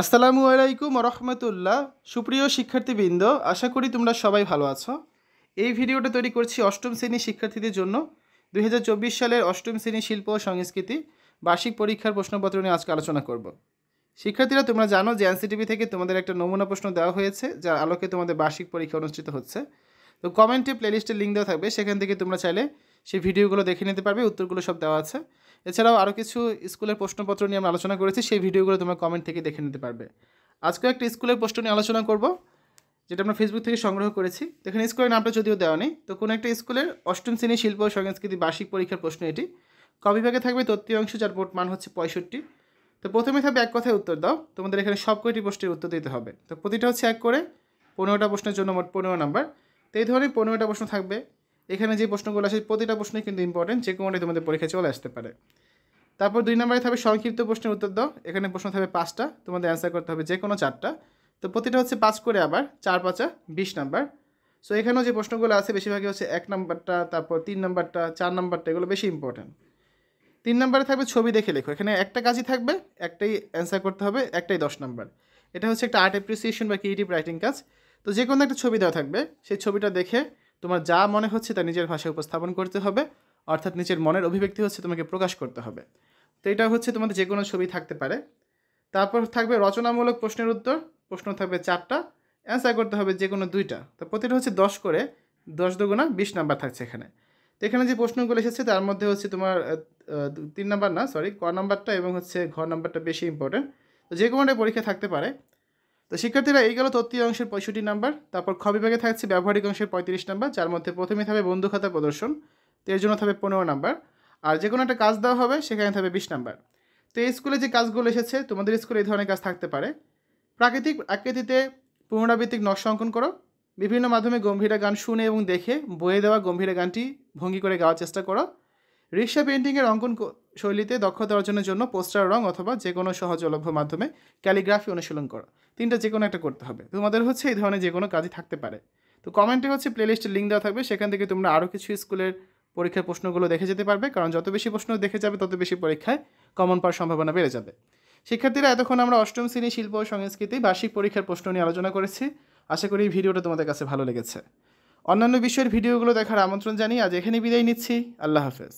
আসসালামু আলাইকুম রহমতুল্লাহ। সুপ্রিয় শিক্ষার্থীবৃন্দ, আশা করি তোমরা সবাই ভালো আছো। এই ভিডিওটা তৈরি করছি অষ্টম শ্রেণীর শিক্ষার্থীদের জন্য। 2024 সালের অষ্টম শ্রেণী শিল্প ও সংস্কৃতি বার্ষিক পরীক্ষার প্রশ্নপত্র নিয়ে আজকে আলোচনা করব। শিক্ষার্থীরা, তোমরা জানো যে এনসিটিভি থেকে তোমাদের একটা নমুনা প্রশ্ন দেওয়া হয়েছে, যার আলোকে তোমাদের বার্ষিক পরীক্ষা অনুষ্ঠিত হচ্ছে। তো কমেন্টে প্লেলিস্টের লিঙ্ক দেওয়া থাকবে, সেখান থেকে তোমরা চাইলে সেই ভিডিওগুলো দেখে নিতে পারবে, উত্তরগুলো সব দেওয়া আছে। এছাড়াও আরও কিছু স্কুলের প্রশ্নপত্র নিয়ে আমরা আলোচনা করেছি, সেই ভিডিওগুলো তোমরা কমেন্ট থেকে দেখে নিতে পারবে। আজকে একটা স্কুলের প্রশ্ন নিয়ে আলোচনা করব, যেটা আমরা ফেসবুক থেকে সংগ্রহ করেছি। এখানে স্কুলের নামটা যদিও দেওয়া নেই, তো কোনো একটা স্কুলের অষ্টম শ্রেণী শিল্প ও সংস্কৃতি বার্ষিক পরীক্ষার প্রশ্ন এটি। কবিভাগে থাকবে তৃতীয়াংশ, যার মোট মান হচ্ছে 65। তো প্রথমে থাকবে এক কথায় উত্তর দাও। তোমাদের এখানে সব কয়টি প্রশ্নের উত্তর দিতে হবে। তো প্রতিটা হচ্ছে এক করে, 15টা প্রশ্নের জন্য মোট 15 নাম্বার। তো এই ধরনের 15টা প্রশ্ন থাকবে। এখানে যে প্রশ্নগুলো আসে প্রতিটা প্রশ্নই কিন্তু ইম্পর্টেন্ট, যে কোনোটাই তোমাদের পরীক্ষায় চলে আসতে পারে। তারপর 2 নম্বরে থাকবে সংক্ষিপ্ত প্রশ্নের উত্তর দাও। এখানে প্রশ্ন থাকবে 5টা, তোমাদের অ্যান্সার করতে হবে যে কোনো 4টা। তো প্রতিটা হচ্ছে 5 করে, আবার 4 5 20 নাম্বার। সো এখানেও যে প্রশ্নগুলো আছে বেশিরভাগই হচ্ছে 1 নাম্বারটা, তারপর 3 নাম্বারটা, 4 নাম্বারটা, এগুলো বেশি ইম্পর্টেন্ট। 3 নম্বরে থাকবে ছবি দেখে লেখো। এখানে একটা কাজই থাকবে, একটাই অ্যান্সার করতে হবে, একটাই 10 নাম্বার। এটা হচ্ছে একটা আর্ট অ্যাপ্রিসিয়েশন বা ক্রিয়েটিভ রাইটিং কাজ। তো যে কোনো একটা ছবি দেওয়া থাকবে, সেই ছবিটা দেখে তোমার যা মনে হচ্ছে তা নিজের ভাষায় উপস্থাপন করতে হবে, অর্থাৎ নিজের মনের অভিব্যক্তি হচ্ছে তোমাকে প্রকাশ করতে হবে। তো এটা হচ্ছে তোমাদের যে কোনো ছবি থাকতে পারে। তারপর থাকবে রচনামূলক প্রশ্নের উত্তর। প্রশ্ন থাকবে 4টা, অ্যান্সার করতে হবে যে কোনো 2টা। তো প্রতিটা হচ্ছে 10 করে, 10 দুগুণা 20 নাম্বার থাকছে এখানে। তো এখানে যে প্রশ্নগুলো এসেছে তার মধ্যে হচ্ছে তোমার 3 নাম্বার না, সরি, ক নাম্বারটা এবং হচ্ছে ঘ নাম্বারটা বেশি ইম্পর্টেন্ট। তো যে কোনোটাই পরীক্ষা থাকতে পারে। তো শিক্ষার্থীরা, এই গেল তত্ত্বীয় অংশের 65 নাম্বার। তারপর খ বিভাগে থাকছে ব্যবহারিক অংশের 35 নাম্বার, যার মধ্যে প্রথমে থাকবে বন্ধু খাতা প্রদর্শন। তো এর জন্য থাকবে 15 নাম্বার। আর যে কোনো একটা কাজ দেওয়া হবে, সেখানে থাকবে 20 নাম্বার। তো এই স্কুলে যে কাজগুলো এসেছে, তোমাদের স্কুলে এই ধরনের কাজ থাকতে পারে। প্রাকৃতিক আকৃতিতে পুনরাবৃত্তিক নকশা অঙ্কন করো। বিভিন্ন মাধ্যমে গম্ভীরা গান শুনে এবং দেখে বইয়ে দেওয়া গম্ভীরা গানটি ভঙ্গি করে গাওয়ার চেষ্টা করো। রিক্সা পেইন্টিংয়ের অঙ্কন শৈলীতে দক্ষতা অর্জনের জন্য পোস্টার রং অথবা যে কোনো সহজলভ্য মাধ্যমে ক্যালিগ্রাফি অনুশীলন করো। 3টা যে কোনো একটা করতে হবে। তোমাদের হচ্ছে এই ধরনের যে কোনো কাজই থাকতে পারে। তো কমেন্টে হচ্ছে প্লেলিস্টের লিঙ্ক দেওয়া থাকবে, সেখান থেকে তোমরা আরও কিছু স্কুলের পরীক্ষার প্রশ্নগুলো দেখে যেতে পারবে, কারণ যত বেশি প্রশ্ন দেখে যাবে তত বেশি পরীক্ষায় কমন পাওয়ার সম্ভাবনা বেড়ে যাবে। শিক্ষার্থীরা, এতক্ষণ আমরা অষ্টম শ্রেণী শিল্প ও সংস্কৃতি বার্ষিক পরীক্ষার প্রশ্ন নিয়ে আলোচনা করেছি। আশা করি এই ভিডিওটা তোমাদের কাছে ভালো লেগেছে। অন্যান্য বিষয়ের ভিডিওগুলো দেখার আমন্ত্রণ জানিয়ে আজ এখানে বিদায় নিচ্ছি। আল্লাহ হাফেজ।